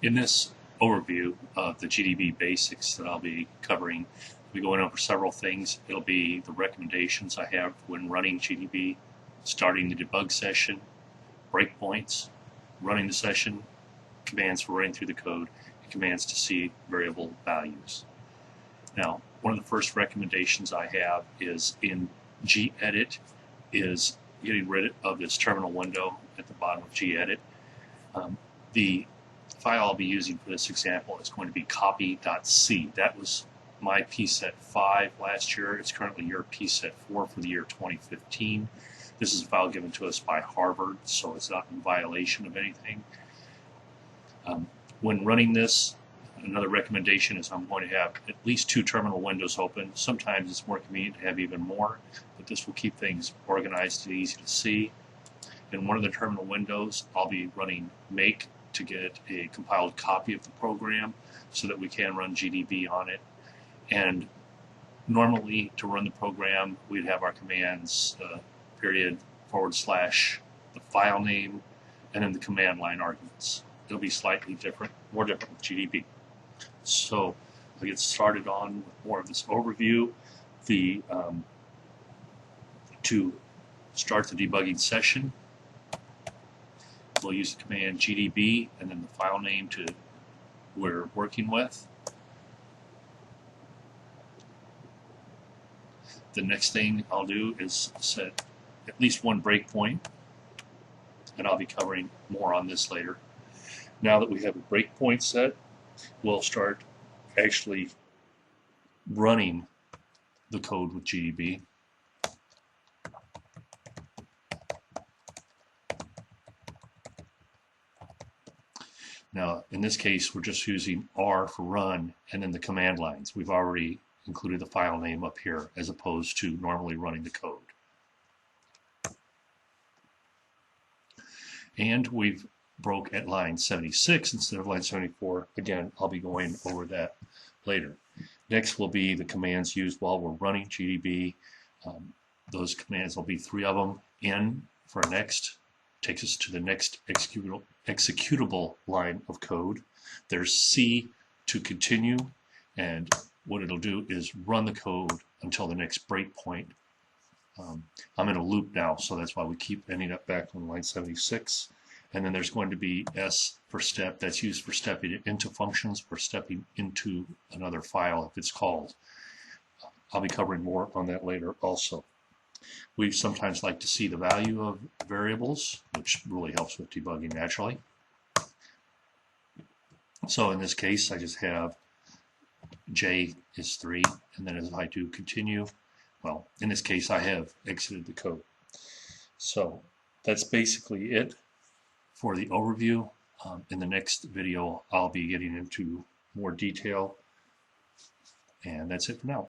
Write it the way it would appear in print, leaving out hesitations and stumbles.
In this overview of the GDB basics that I'll be covering, I'll be going over several things. It'll be the recommendations I have when running GDB, starting the debug session, breakpoints, running the session, commands for running through the code, and commands to see variable values. Now, one of the first recommendations I have is in gedit is getting rid of this terminal window at the bottom of gedit. The file I'll be using for this example is going to be copy.c. That was my PSET 5 last year. It's currently your PSET 4 for the year 2015. This is a file given to us by Harvard, so it's not in violation of anything. When running this, another recommendation is I'm going to have at least 2 terminal windows open. Sometimes it's more convenient to have even more, but this will keep things organized and easy to see. In one of the terminal windows, I'll be running make to get a compiled copy of the program so that we can run GDB on it. And normally to run the program, we'd have our commands period / the file name and then the command line arguments. It'll be slightly different, more different with GDB. So we'll get started on with more of this overview. To start the debugging session, we'll use the command GDB and then the file name we're working with. The next thing I'll do is set at least one breakpoint, and I'll be covering more on this later. Now that we have a breakpoint set, we'll start actually running the code with GDB. Now, in this case, we're just using R for run and then the command lines. We've already included the file name up here as opposed to normally running the code. And we've broke at line 76 instead of line 74. Again, I'll be going over that later. Next will be the commands used while we're running GDB. Those commands will be 3 of them. N for next takes us to the next executable line of code. There's C to continue, and what it'll do is run the code until the next breakpoint. I'm in a loop now, so that's why we keep ending up back on line 76. And then there's going to be S for step. That's used for stepping into functions or stepping into another file if it's called. I'll be covering more on that later also. We sometimes like to see the value of variables, which really helps with debugging naturally. So in this case, I just have J is 3, and then as I do continue, well, in this case, I have exited the code. So that's basically it for the overview. In the next video, I'll be getting into more detail, and that's it for now.